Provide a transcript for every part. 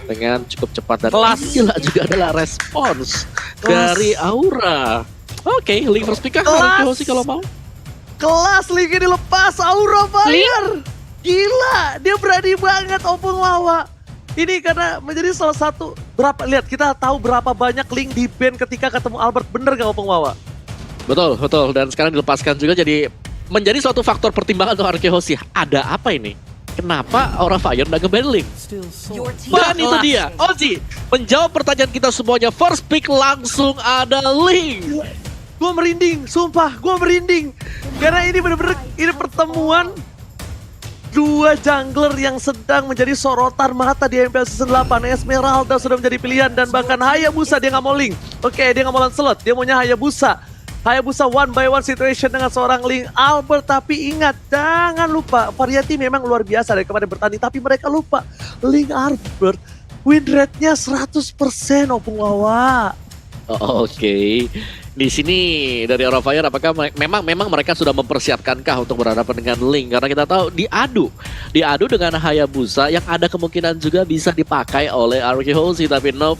dengan cukup cepat dan Kelas. inilah juga adalah respons dari Aura. Oke, Link first pick kah? Kelas. Sih kalau mau. Kelas Link ini lepas Aura Fire. Gila, dia berani banget Opung Wawa. Ini karena menjadi salah satu lihat kita tahu berapa banyak Link di ban ketika ketemu Albert, bener gak Opung Wawa? Betul, betul. Dan sekarang dilepaskan juga jadi menjadi suatu faktor pertimbangan untuk Arkehosi. Ada apa ini? Kenapa Aura Fire nggak nge-ban Link? Dan itu dia, Ozi menjawab pertanyaan kita semuanya. First pick langsung ada Link. Gue merinding, sumpah gue merinding. Karena ini bener-bener ini pertemuan dua jungler yang sedang menjadi sorotan mata di MPL Season 8. Esmeralda sudah menjadi pilihan dan bahkan Hayabusa dia nggak mau Link. Oke, dia nggak mau Lancelot, dia maunya Hayabusa. Hayabusa one by one situation dengan seorang Link Albert. Tapi ingat, jangan lupa Variety memang luar biasa dari kemarin bertanding. Tapi mereka lupa Link Albert win rate-nya 100% Opung Wawa. Oke. Di sini dari Aura Fire apakah memang mereka sudah mempersiapkankah untuk berhadapan dengan Link? Karena kita tahu diadu dengan Hayabusa yang ada kemungkinan juga bisa dipakai oleh Arkehosi, tapi nope.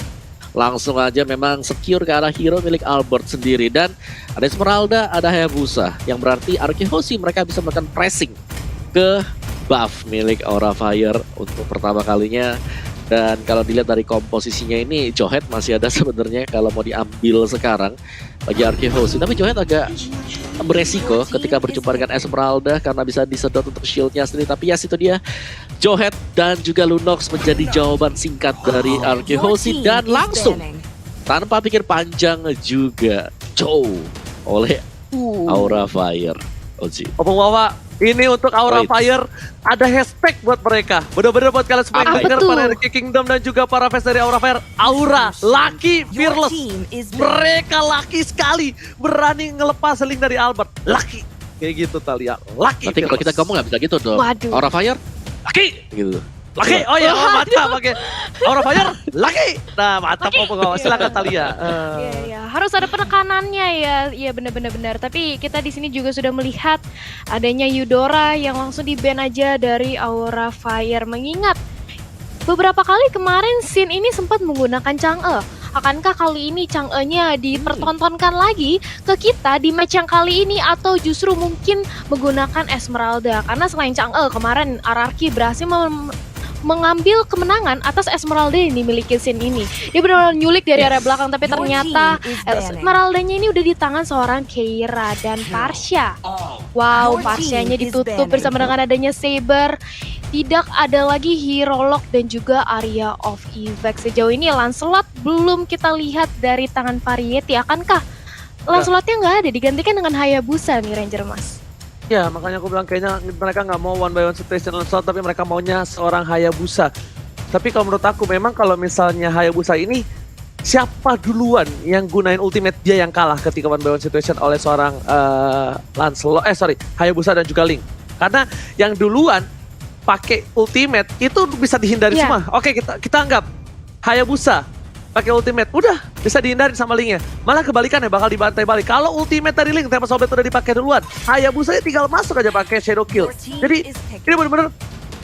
Langsung aja memang secure ke arah hero milik Albert sendiri. Dan ada Esmeralda, ada Hayabusa, yang berarti Arkehosi mereka bisa melakukan pressing ke buff milik Aura Fire untuk pertama kalinya. Dan kalau dilihat dari komposisinya ini, Johet masih ada sebenarnya kalau mau diambil sekarang bagi Arkehosi. Tapi Johet agak beresiko ketika berjumpa dengan Esmeralda karena bisa disedot untuk shieldnya sendiri. Tapi ya situ dia, Johet dan juga Lunox menjadi jawaban singkat dari Arkehosi. Dan langsung tanpa pikir panjang juga Joe oleh Aura Fire. Ozi. Opung Wawa, ini untuk Aura Right. Fire ada hashtag buat mereka. Bener-bener buat kalian semua yang Apa denger tuh? para RK Kingdom dan juga para fans dari Aura Fire. Aura, Lucky, Fearless. Mereka lucky sekali berani ngelepas Link dari Albert. Lucky. Kayak gitu Talia. Lucky. Nanti kalau kita ngomong nggak bisa gitu dong. Waduh. Aura Fire, Lucky. gitu. Lucky. Oh ya, mantap. Oke. Aura Fire, Lucky. Nah, mantap Opung Wawa. Silakan Talia. Iya, iya. Harus ada penekanannya ya. Iya benar-benar. Tapi kita di sini juga sudah melihat adanya Eudora yang langsung di-ban aja dari Aura Fire. Mengingat beberapa kali kemarin scene ini sempat menggunakan Chang'e. Akankah kali ini Chang'e-nya dipertontonkan lagi ke kita di match yang kali ini atau justru mungkin menggunakan Esmeralda? Karena selain Chang'e kemarin RRQ berhasil mengambil kemenangan atas Esmeralda yang dimiliki scene ini. Dia benar-benar nyulik dari area belakang, tapi ternyata Esmeraldanya ini udah di tangan seorang Keira dan Parsha. Wow, Parshanya ditutup bersama dengan adanya Saber. Tidak ada lagi Hero Lock dan juga Area of Effect. Sejauh ini Lancelot belum kita lihat dari tangan Variety. Akankah Lancelotnya nggak ada, digantikan dengan Hayabusa nih Ranger Mas? Ya, makanya aku bilang kayaknya mereka nggak mau one by one situation Lancelot, tapi mereka maunya seorang Hayabusa. Tapi kalau menurut aku memang kalau misalnya Hayabusa ini, siapa duluan yang gunain ultimate dia yang kalah ketika one by one situation oleh seorang Hayabusa dan juga Link. Karena yang duluan pakai ultimate itu bisa dihindari Iya. semua. Oke, kita anggap Hayabusa pakai ultimate, udah bisa dihindari sama Linknya. Malah kebalikannya bakal dibantai balik. Kalau ultimate dari Link, tema sobat udah dipakai duluan, Hayabusa tinggal masuk aja pakai Shadow Kill. Jadi ini benar-benar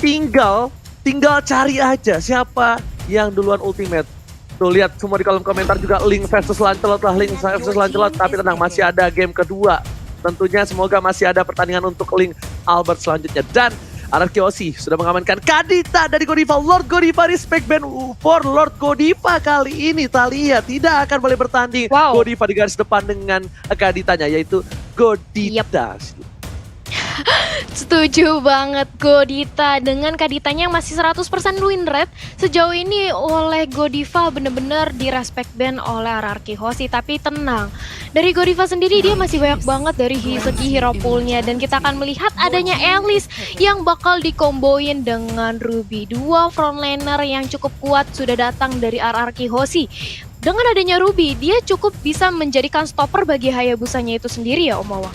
tinggal cari aja siapa yang duluan ultimate. Tuh lihat semua di kolom komentar juga Link versus Lancelot lah, Link versus Lancelot. Tapi tenang, masih ada game kedua. Tentunya semoga masih ada pertandingan untuk Link Albert selanjutnya. Dan Arkehosi sudah mengamankan Kadita dari Godiva. Lord Godiva, respect band for Lord Godiva kali ini. Talia tidak akan boleh bertanding. Wow. Godiva di garis depan dengan Kaditanya, yaitu Godita. Setuju banget Godita dengan Kaditanya yang masih 100% win rate sejauh ini oleh Godiva, bener-bener di respect ban oleh Arkehosi. Tapi tenang, dari Godiva sendiri dia masih banyak banget dari segi hero poolnya, dan kita akan melihat adanya Alice yang bakal dikomboin dengan Ruby. Dua frontliner yang cukup kuat sudah datang dari Arkehosi. Dengan adanya Ruby, dia cukup bisa menjadikan stopper bagi Hayabusanya itu sendiri ya Om Wawa.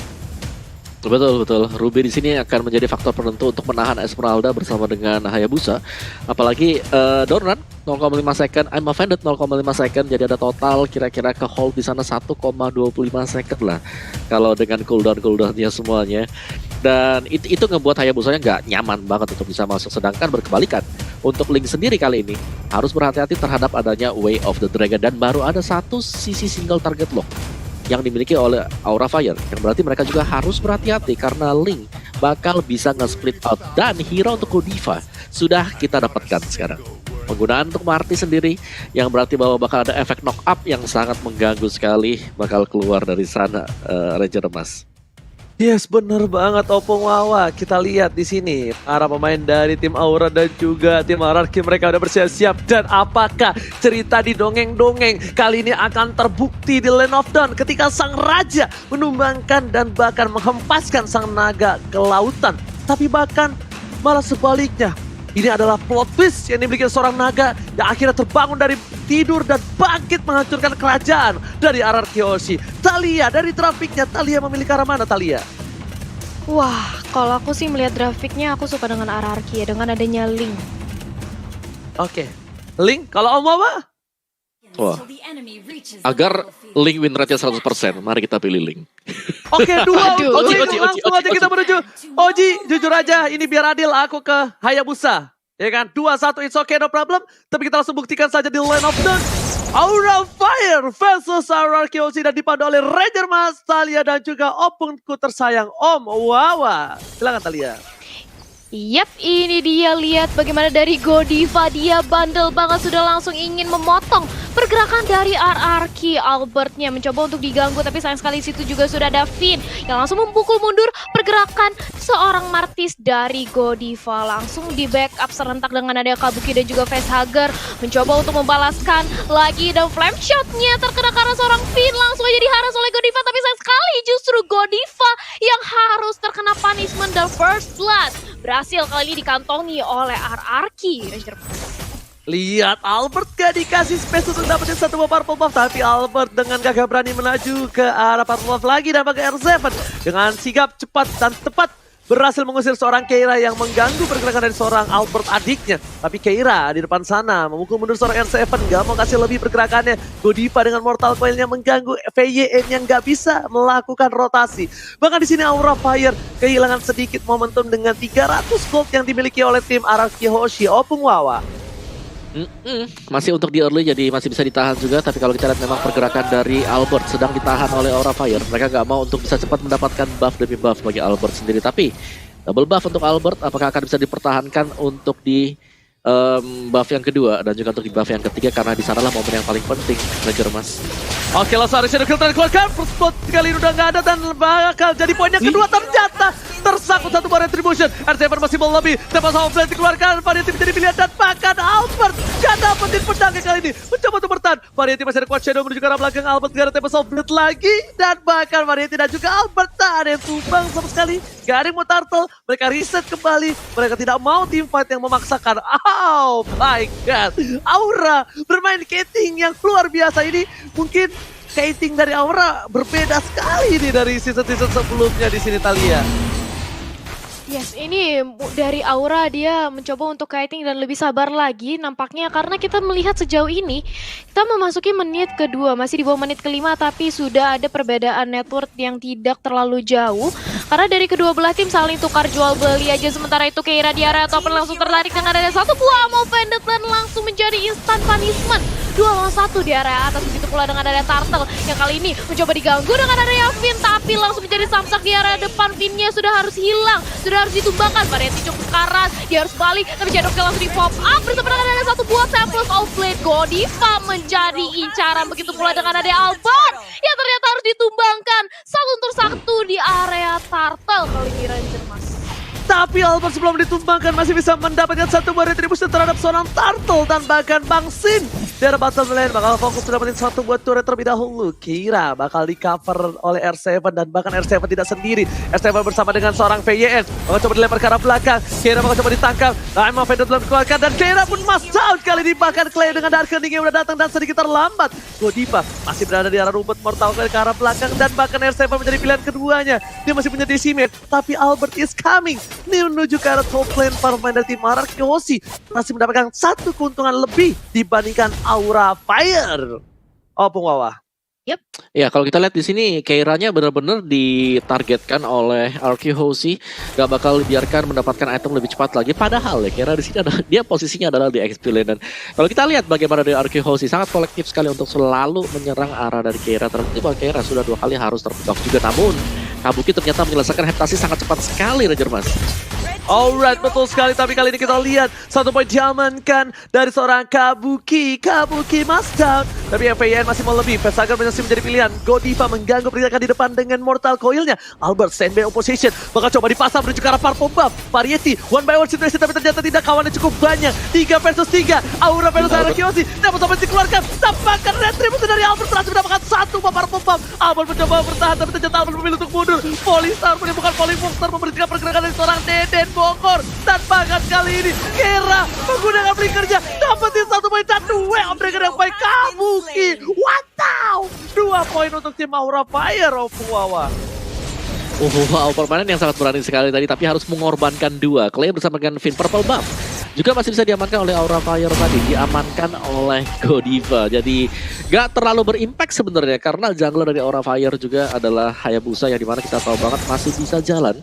Betul. Ruby di sini akan menjadi faktor penentu untuk menahan Esmeralda bersama dengan Hayabusa. Apalagi Dornan 0,5 second, I'm offended 0,5 second. Jadi ada total kira-kira ke hold di sana 1,25 second lah. Kalau dengan cooldownnya semuanya. Dan itu ngebuat Hayabusanya nggak nyaman banget untuk bisa masuk. Sedangkan berkebalikan, untuk Link sendiri kali ini harus berhati-hati terhadap adanya Way of the Dragon. Dan baru ada satu sisi single target lock yang dimiliki oleh Aura Fire. Yang berarti mereka juga harus berhati-hati karena Link bakal bisa nge-split out. Dan hero untuk Godiva sudah kita dapatkan sekarang. Penggunaan untuk Marty sendiri yang berarti bahwa bakal ada efek knock up yang sangat mengganggu sekali bakal keluar dari sana Ranger Emas. Yes, bener banget Opung Wawa. Kita lihat di sini para pemain dari tim Aura dan juga tim Ararki mereka udah bersiap-siap. Dan apakah cerita di dongeng-dongeng kali ini akan terbukti di Land of Dawn ketika sang raja menumbangkan dan bahkan menghempaskan sang naga ke lautan. Tapi bahkan malah sebaliknya. Ini adalah plot twist yang dimiliki seorang naga yang akhirnya terbangun dari tidur dan bangkit menghancurkan kerajaan dari Ararki Hoshi. Thalia dari grafiknya, Thalia memilih ke arah mana Thalia? Wah, kalau aku sih melihat grafiknya aku suka dengan Ararki ya, dengan adanya Link. Oke, Link kalau Om apa? Wah, agar Link win rate-nya 100%, mari kita pilih Link. Oke, dua. Aduh. Oji, Oji, langsung aja kita menuju. Oji, jujur aja, ini biar adil aku ke Hayabusa. Ya kan, 2-1 it's okay, no problem. Tapi kita langsung buktikan saja di Land of Dawn. Aura Fire versus Ararki Hoshi dan dipandu oleh Ranger Mas, Thalia dan juga Opungku tersayang Om Wawa. Silakan Thalia. Yap, ini dia, lihat bagaimana dari Godiva, dia bandel banget sudah langsung ingin memotong pergerakan dari RRQ. Albertnya mencoba untuk diganggu tapi sayang sekali situ juga sudah ada Finn yang langsung memukul mundur pergerakan seorang Martis dari Godiva. Langsung di backup serentak dengan ada Kabuki dan juga Facehugger mencoba untuk membalaskan lagi dan flame shotnya terkena karena seorang Finn langsung aja diharas oleh Godiva. Tapi sayang sekali justru Godiva yang harus terkena punishment dan first blood berhasil kali ini dikantongi oleh RRQ. Lihat Albert gak dikasih space untuk dapetin satu buah purple buff. Tapi Albert dengan gagah berani melaju ke arah purple buff lagi dan pakai R7. Dengan sigap cepat dan tepat berhasil mengusir seorang Keira yang mengganggu pergerakan dari seorang Albert adiknya. Tapi Keira di depan sana memukul mundur seorang R7, gak mau kasih lebih pergerakannya. Godiva dengan Mortal Coil-nya mengganggu VYN yang gak bisa melakukan rotasi. Bahkan di sini Aura Fire kehilangan sedikit momentum dengan 300 gold yang dimiliki oleh tim Ararki Hoshi. Opung Wawa. Masih untuk di early jadi masih bisa ditahan juga. Tapi kalau kita lihat memang pergerakan dari Albert sedang ditahan oleh Aura Fire. Mereka nggak mau untuk bisa cepat mendapatkan buff demi buff bagi Albert sendiri. Tapi double buff untuk Albert apakah akan bisa dipertahankan untuk di buff yang kedua dan juga untuk di buff yang ketiga, karena di sanalah momen yang paling penting Ranger Mas. Oke, langsung ada Shadow Kill dikeluarkan. First blood kali ini udah nggak ada dan bakal jadi poin yang kedua. Ternyata tersangkut satu bar retribution. R7 masih mau lebih. Tempat sama Flame dikeluarkan. Variety menjadi pilihan dan bahkan Albert gak dapetin pedangnya kali ini. Mencoba untuk bertahan. Variety masih ada Quad Shadow menuju ke arah belakang. Albert gak ada tempat sama Blade lagi. Dan bahkan Variety dan juga Albert tak ada yang tumbang sama sekali. Gak ada yang mau turtle. Mereka reset kembali. Mereka tidak mau team fight yang memaksakan. Oh my god. Aura bermain skating yang luar biasa ini. Mungkin skating dari Aura berbeda sekali nih dari season-season sebelumnya di sini Thalia. Yes, ini dari Aura dia mencoba untuk kiting dan lebih sabar lagi nampaknya karena kita melihat sejauh ini kita memasuki menit kedua, masih di bawah menit kelima tapi sudah ada perbedaan network yang tidak terlalu jauh karena dari kedua belah tim saling tukar jual beli aja. Sementara itu Keira di area top langsung tertarik dengan ada satu buah mau Vended dan langsung menjadi instant punishment 2 lawan 1 di area atas. Begitu pula dengan ada Turtle yang kali ini mencoba diganggu dengan adanya Finn tapi langsung menjadi samsak di area depan. Finnnya sudah harus hilang, sudah harus ditumbangkan. Variety cukup keras, dia harus balik tapi Shadow Kill langsung di pop up bersama dengan ada satu buah Temples of Blade. Godiva menjadi incaran. Begitu pula dengan ada Albert yang ternyata harus ditumbangkan satu untuk satu di area Turtle kali ini Ranger Mas. Tapi Albert sebelum ditumbangkan masih bisa mendapatkan satu buah retribution terhadap seorang Turtle dan bahkan Bang Sin. Dari bottom lane bakal fokus dapetin satu buat turret terlebih dahulu. Kira bakal di cover oleh R7 dan bahkan R7 tidak sendiri. R7 bersama dengan seorang VYN bakal coba dilempar ke arah belakang. Kira bakal coba ditangkap. Emang Vended belum dikeluarkan dan Kira pun mas out kali ini. Bahkan Clay dengan Dark Ending yang udah datang dan sedikit terlambat. Godiva masih berada di arah rumput Mortal Coil ke arah belakang dan bahkan R7 menjadi pilihan keduanya. Dia masih punya decimate tapi Albert is coming. Ini menuju ke arah top lane para pemain dari tim Ararki Hoshi masih mendapatkan satu keuntungan lebih dibandingkan Aura Fire. Opung Wawa. Yap. Ya kalau kita lihat di sini Keiranya benar-benar ditargetkan oleh RQ Hoshi, gak bakal dibiarkan mendapatkan item lebih cepat lagi. Padahal ya Keira di sini adalah dia posisinya adalah di XP lane. Dan kalau kita lihat bagaimana dari RQ Hoshi sangat kolektif sekali untuk selalu menyerang arah dari Keira. Terbukti bahwa Keira sudah 2 kali harus terpick off juga, namun Kabuki ternyata menyelesaikan heptasi sangat cepat sekali Ranger Mas. Alright, betul sekali. Tapi kali ini kita lihat 1 poin diamankan dari seorang Kabuki. Kabuki must down. Tapi FAN masih mau lebih. Vesagar masih menjadi pilihan. Godiva mengganggu pergerakan di depan dengan Mortal Coil-nya. Albert standby opposition. Bakal coba dipasang menuju ke arah Purple Buff. Variety, one by one situation. Tapi ternyata tidak, kawannya cukup banyak. 3 versus 3. Aura versus Arakiyoshi. Dapat sampai dikeluarkan. Tampakkan retribusi dari Albert. Berhasil mendapatkan 1 Purple Buff. Albert mencoba bertahan. Tapi ternyata Albert memilih untuk mundur. Polystar menemukan Polyfoxter. Memberhentikan pergerakan dari seorang Deden Bogor. Tanpakan kali ini Keira menggunakan flickernya dapetin 1 poin dan 2 upbreaker yang baik Kabuki. Wow, 2 poin untuk tim Aura Fire of Wawa. Wow, permainan yang sangat berani sekali tadi, tapi harus mengorbankan 2. Clay bersama dengan Finn Purple Buff juga masih bisa diamankan oleh Aura Fire tadi, diamankan oleh Godiva. Jadi gak terlalu berimpact sebenarnya karena jungler dari Aura Fire juga adalah Hayabusa yang dimana kita tahu banget masih bisa jalan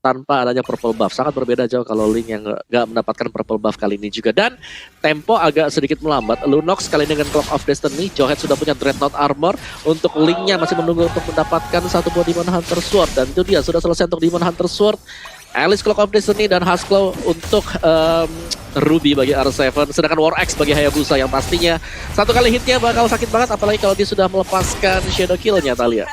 tanpa adanya purple buff. Sangat berbeda jauh kalau Link yang gak mendapatkan purple buff kali ini juga. Dan tempo agak sedikit melambat. Lunox kali ini dengan Clock of Destiny. Jawhead sudah punya Dreadnought Armor. Untuk Linknya masih menunggu untuk mendapatkan 1 buah Demon Hunter Sword. Dan itu dia, sudah selesai untuk Demon Hunter Sword. Alice Clock of Destiny dan Husklow untuk Ruby bagi R7. Sedangkan War Axe bagi Hayabusa yang pastinya 1 kali hitnya bakal sakit banget. Apalagi kalau dia sudah melepaskan Shadow Kill-nya, Thalia.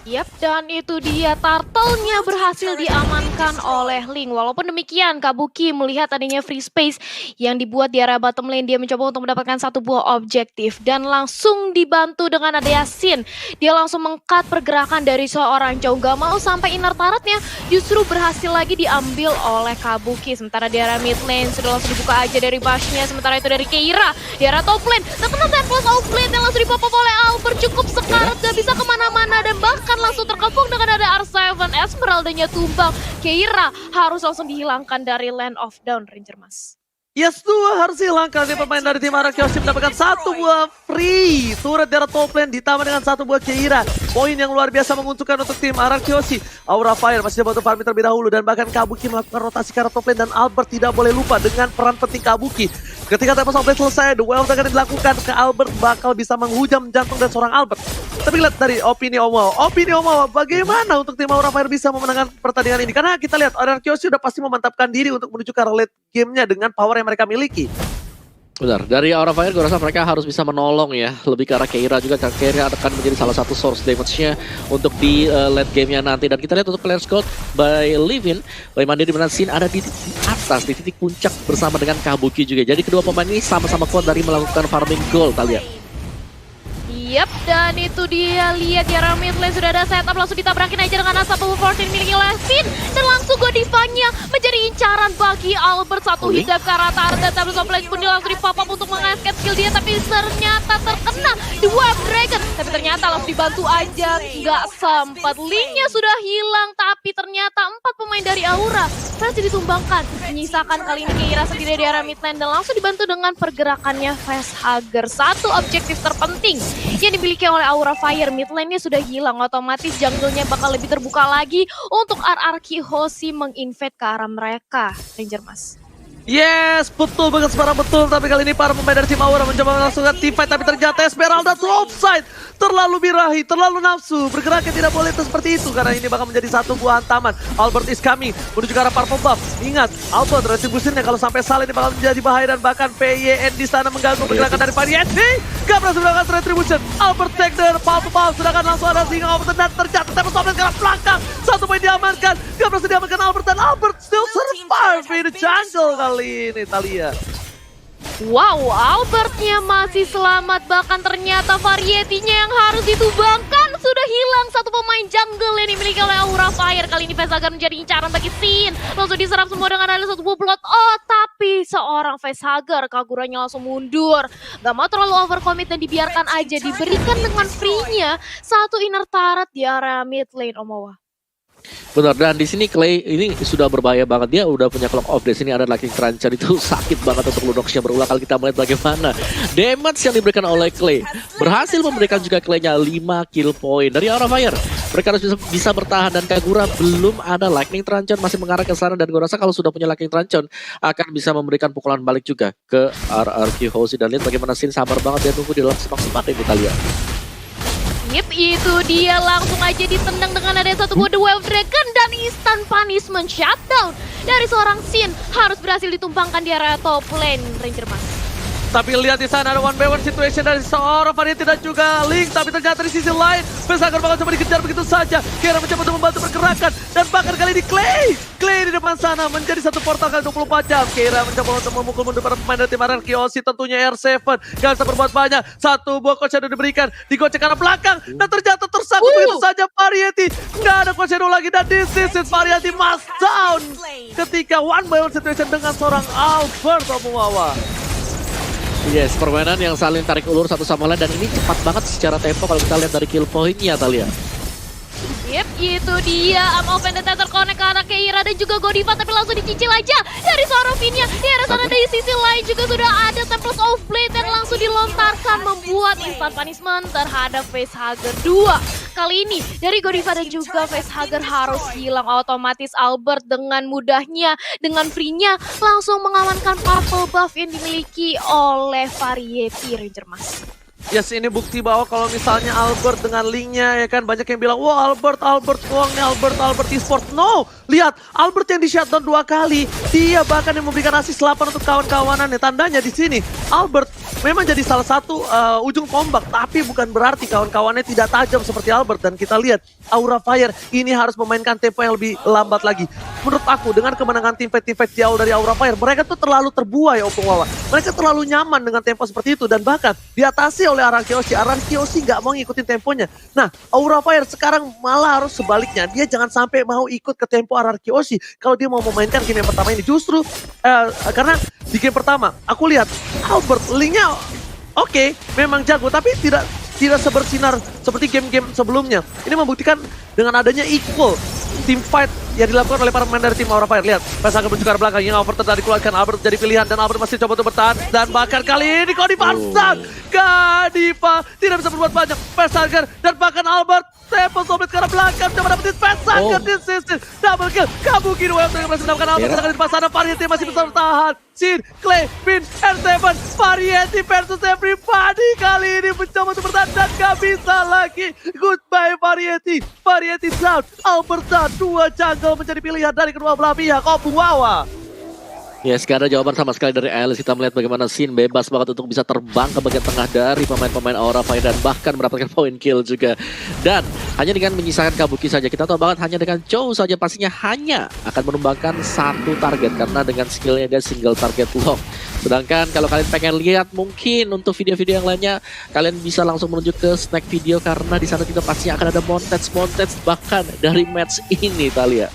Yap, dan itu dia, turtle-nya berhasil diamankan oleh Link. Walaupun demikian, Kabuki melihat adanya free space yang dibuat di area bottom lane. Dia mencoba untuk mendapatkan 1 buah objektif dan langsung dibantu dengan adanya Sin. Dia langsung meng-cut pergerakan dari seorang Chow. Gak mau sampai inner turret-nya justru berhasil lagi diambil oleh Kabuki. Sementara di area mid lane sudah langsung dibuka aja dari bush-nya. Sementara itu dari Keira di area top lane. Terkena Tempest of Blade yang langsung dipop oleh Albert. Cukup sekarat, gak bisa kemana-mana dan bahkan langsung terkepung dengan ada R7. Esmeralda-nya tumbang. Keira harus langsung dihilangkan dari Land of Dawn, Ranger Mas. Yes, 2 harus hilangkan nih pemain dari tim Arakiyoshi mendapatkan 1 buah free turret dari top lane ditambah dengan 1 buah Keira. Poin yang luar biasa menguntungkan untuk tim Arakiyoshi. Aura Fire masih dapat farming terlebih dahulu dan bahkan Kabuki melakukan rotasi ke arah top lane dan Albert tidak boleh lupa dengan peran penting Kabuki. Ketika Tempest of Blade selesai, the well akan dilakukan ke Albert bakal bisa menghujam jantung dari seorang Albert. Tapi lihat dari opini Omawa, bagaimana untuk tim Aura Fire bisa memenangkan pertandingan ini? Karena kita lihat Arakiyoshi sudah pasti memantapkan diri untuk menuju ke arah late game-nya dengan power yang mereka miliki. Benar, dari Aura Fire gue rasa mereka harus bisa menolong ya. Lebih ke arah Keira juga, Keira akan menjadi salah satu source damage-nya untuk di late game-nya nanti. Dan kita lihat untuk player scout by Livin, by Mandiri dimana Sin ada di atas, di titik puncak bersama dengan Kabuki juga. Jadi kedua pemain ini sama-sama kuat dari melakukan farming gold, Thalia. Yap, dan itu dia, lihat ya, mid lane sudah ada setup, langsung ditabrakin aja dengan asap power 14 miliki Levin, dan langsung Godivanya menjadi incaran bagi Albert. 1 hit ke arah target, tapi Soplate pun dia langsung dipop up untuk mengasket skill dia, tapi ternyata terkena 2 Dragon, tapi ternyata langsung dibantu aja, nggak sempat. Linknya sudah hilang, tapi ternyata 4 pemain dari Aura berhasil ditumbangkan, menyisakan kali ini Keira sendiri di area mid lane, dan langsung dibantu dengan pergerakannya Facehugger. 1 objektif terpenting yang dimiliki oleh Aura Fire. Mid lane-nya sudah hilang, otomatis jungle-nya bakal lebih terbuka lagi untuk RRQ Hoshi menginvade ke arah mereka, Ranger Mas. Yes, betul banget, sebarang betul. Tapi kali ini para pemain dari tim Aura mencoba melangsungkan team fight, tapi ternyata Esmeralda tuh offside. Terlalu birahi, terlalu nafsu. Bergeraknya tidak boleh seperti itu, karena ini bakal menjadi 1 buah hantaman. Albert is coming, menuju ke arah Purple Buff. Ingat, Albert retribusinya kalau sampai salah ini bakal menjadi bahaya, dan bahkan PYN di sana mengganggu pergerakan dari Variety. Gak berhasil melakukan retribution. Albert take the Purple Buff, sedangkan langsung ada singa over dan terjatuh. Tapi sampai ke arah belakang, 1 poin diamankan. Gak berhasil diamankan Albert, dan Albert still survive in the jungle kali ini, Thalia. Wow, Albertnya masih selamat, bahkan ternyata Variety-nya yang harus ditumbangkan sudah hilang. 1 pemain jungle yang dimiliki oleh Aura Fire. Kali ini Facehugger menjadi incaran bagi Sin. Langsung diserap semua dengan ada 1 buah blood. Oh, tapi seorang Facehugger, Kaguranya langsung mundur. Gak mau terlalu overcommit dan dibiarkan aja. Diberikan dengan free-nya 1 inner turret di area mid lane, Omawa. Benar, dan di sini Clay ini sudah berbahaya banget. Dia udah punya Clock of Death, ini ada Lightning Cruncher, itu sakit banget untuk Lunox-nya. Berulang kali kita melihat bagaimana damage yang diberikan oleh Clay. Berhasil memberikan juga Clay-nya 5 kill point dari Aura Fire. Mereka harus bisa bertahan, dan Kagura belum ada Lightning Truncheon, masih mengarah ke sana. Dan gue rasa kalau sudah punya Lightning Truncheon akan bisa memberikan pukulan balik juga ke RRQ Hoshi. Dan lihat bagaimana Sin sabar banget, dia tunggu di dalam semak-semak ini kita lihat. Yep, itu dia langsung aja ditendang dengan ada satu mode Wave Dragon dan instant punishment shutdown dari seorang Sin harus berhasil ditumpangkan di area top lane Ranger Mas. Tapi lihat di sana ada 1v1 situation dari seorang Variety dan juga Link. Tapi ternyata di sisi lain, Pesager bakal coba dikejar begitu saja. Kira mencoba untuk membantu pergerakan. Dan bahkan kali ini Clay di depan sana menjadi satu portal kali 24 jam. Kira mencoba untuk memukul mundur para pemain dari tim RRQ Hoshi. Tentunya R7 gak bisa berbuat banyak. Satu buah coach shadow diberikan. Digocek ke arah belakang. Dan ternyata tersangkut begitu saja Variety. Nggak ada coach shadow lagi. Dan this is it, Variety must down. Ketika 1v1 situation dengan seorang Albert Omuwawa. Yes, permainan yang saling tarik ulur satu sama lain, dan ini cepat banget secara tempo kalau kita lihat dari kill point-nya, Talia. Yep, itu dia. Vendetta terkonek ke arah Keira dan juga Godiva, tapi langsung dicicil aja dari seorang Vinya. Di arah sana dari sisi lain juga sudah ada Temples of Blade yang langsung dilontarkan, membuat instant punishment terhadap Facehugger 2. Kali ini dari Godiva dan juga Facehugger harus hilang. Otomatis Albert dengan mudahnya, dengan free-nya langsung mengamankan purple buff yang dimiliki oleh Variety Ranger Mas. Yes, ini bukti bahwa kalau misalnya Albert dengan Link-nya ya kan, banyak yang bilang, wah Albert uangnya Albert eSports. No, lihat Albert yang di shutdown 2 kali. Dia bahkan yang memberikan assist 8 untuk kawan-kawanannya. Tandanya di sini Albert memang jadi salah satu ujung tombak, tapi bukan berarti kawan-kawannya tidak tajam seperti Albert. Dan kita lihat Aura Fire ini harus memainkan tempo yang lebih lambat lagi. Menurut aku dengan kemenangan tim fight jauh dari Aura Fire, mereka tuh terlalu terbuai Omuwawa. Mereka terlalu nyaman dengan tempo seperti itu, dan bahkan diatasi oleh RRQ Hoshi. RRQ Hoshi nggak mau ngikutin temponya. Nah, Aura Fire sekarang malah harus sebaliknya. Dia jangan sampai mau ikut ke tempo RRQ Hoshi kalau dia mau memainkan game yang pertama ini. Justru karena di game pertama aku lihat Albert Link-nya oke, memang jago, tapi tidak sebersinar seperti game-game sebelumnya. Ini membuktikan dengan adanya equal team fight yang dilakukan oleh para pemain dari tim Aura Fire. Lihat, Pesager menuju ke arah belakang, yang Albert tadi dikeluarkan. Albert jadi pilihan, dan Albert masih coba untuk bertahan. Dan bahkan kali ini Godiva Godiva tidak bisa berbuat banyak. Pesager dan bahkan Albert Temples of Blade ke arah belakang, coba dapetin Pesager di sisi. Double kill, Kabuki dua yang berhasil mendapatkan Albert. Sedangkan di depan sana Variety masih bisa bertahan. Sin, Clay, Vin, R7, Variety versus everybody. Kali ini mencoba untuk bertahan dan gak bisa lagi. Goodbye Variety. Variety down, Albert down. Dua jungle menjadi pilihan dari kedua belah pihak. Omuwawa. Yes, gak ada jawaban sama sekali dari Alice. Kita melihat bagaimana Sin bebas banget untuk bisa terbang ke bagian tengah dari pemain-pemain Aura Fire, dan bahkan mendapatkan point kill juga. Dan hanya dengan menyisakan Kabuki saja, kita tahu banget hanya dengan Chow saja pastinya hanya akan menumbangkan satu target, karena dengan skillnya dia single target lock. Sedangkan kalau kalian pengen lihat mungkin untuk video-video yang lainnya, kalian bisa langsung menuju ke snack video, karena di sana juga pastinya akan ada montage bahkan dari match ini, Talia.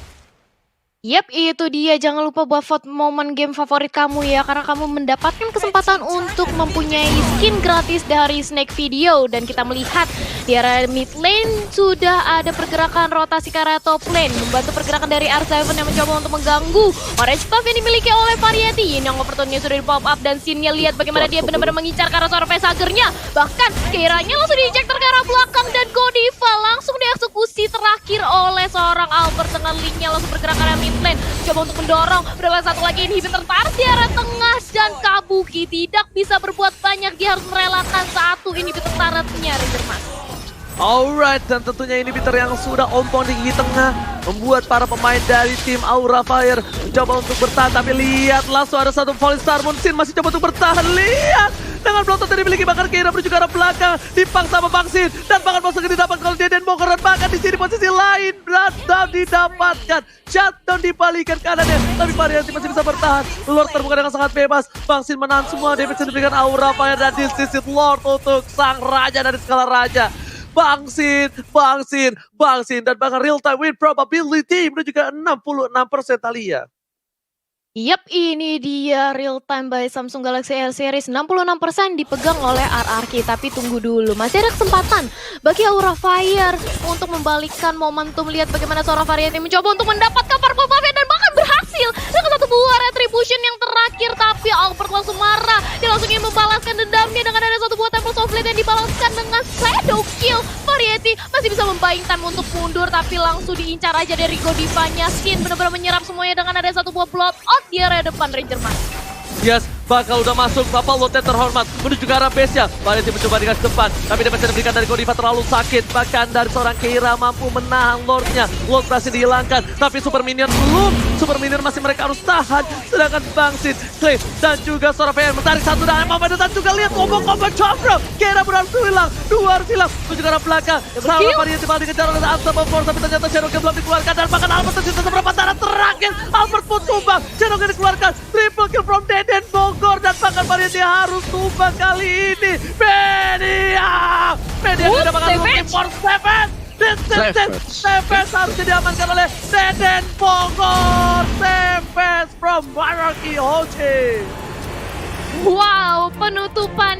Yap, itu dia. Jangan lupa buat vote momen game favorit kamu ya, karena kamu mendapatkan kesempatan untuk mempunyai skin gratis dari Snake Video. Dan kita melihat di area mid lane sudah ada pergerakan rotasi ke arah top lane, membantu pergerakan dari R7 yang mencoba untuk mengganggu orange buff yang dimiliki oleh Variety. Yang opportunity sudah di pop up, dan Sinnya lihat bagaimana dia benar-benar mengincar ke arah seorang Facehugger-nya. Bahkan Keiranya langsung diinjektor ke arah belakang, dan Godiva langsung dieksekusi terakhir oleh seorang Albert dengan Link-nya langsung bergerak ke arah mid lane, coba untuk mendorong. Berapa satu lagi inhibitor tarik di arah tengah, dan Kabuki tidak bisa berbuat banyak. Dia harus merelakan satu inhibitor taretnya, Ranger Mas. Alright, dan tentunya inhibitor yang sudah ompong di gigi tengah membuat para pemain dari tim Aura Fire mencoba untuk bertahan. Tapi lihat, langsung ada satu Falling Star Moon. Sin masih coba untuk bertahan. Lihat, dengan blotot yang dimiliki bahkan Keira menuju ke arah belakang, dipaksa sama Bang Sin, dan bahkan Bang Sin didapat kalau dia dan Moker, dan bahkan di sini posisi lain Blooddown didapatkan. Shutdown dibalikan kanannya, tapi Variety masih bisa bertahan. Lord terbuka dengan sangat bebas. Bang Sin menahan semua damage yang diberikan Aura Fire, dan di sisi Lord untuk sang raja dari skala raja. Bang Sin, dan bahkan real time win probability menuju ke 66% Talia. Yap, ini dia real time by Samsung Galaxy R Series 66% dipegang oleh RRQ. Tapi tunggu dulu, masih ada kesempatan bagi Aura Fire untuk membalikkan momentum. Lihat bagaimana seorang Variety mencoba untuk mendapatkan Purple Buff-nya dan bahkan berhasil dengan satu buah Retribution yang terakhir. Tapi Albert langsung marah, dia langsung ingin membalaskan dendamnya dengan ada satu buah Temples of Fate yang dibalaskan dengan Shadow Kill. Variety masih bisa membuying time untuk mundur, tapi langsung diincar aja dari Godiva-nya. Skin benar-benar menyerap semuanya dengan ada satu buah Blood Out di area depan Ranger Mas. Yes, bakal udah masuk Papa Lotte terhormat menuju ke arah base-nya. Variety mencoba dengan depan, tapi damage yang diberikan dari Godiva terlalu sakit. Bahkan dari seorang Keira mampu menahan Lord-nya. Lord berhasil dihilangkan, tapi Super Minion belum. Super Minion masih mereka harus tahan. Sedangkan Bangsit, Clay, dan juga seorang PR menarik satu dan Mama dan juga lihat combo-combo Chopra. Keira berhasil hilang, dua harus hilang. Menuju ke arah belakang. Sama Variety malah dikejar oleh Unstoppable Force, tapi ternyata Shadow Kill belum dikeluarkan. Dan bahkan Albert tersisa seberapa darah terakhir. Albert pun tumbang, Shadow Kill dikeluarkan. Triple kill from Deden Bogor. Dan bahkan Variety harus tumbang kali ini. Media tidak bakal looking for Savage. Savage harus diamankan oleh Deden Bogor. Savage from Baraki Hochi. Wow, penutupannya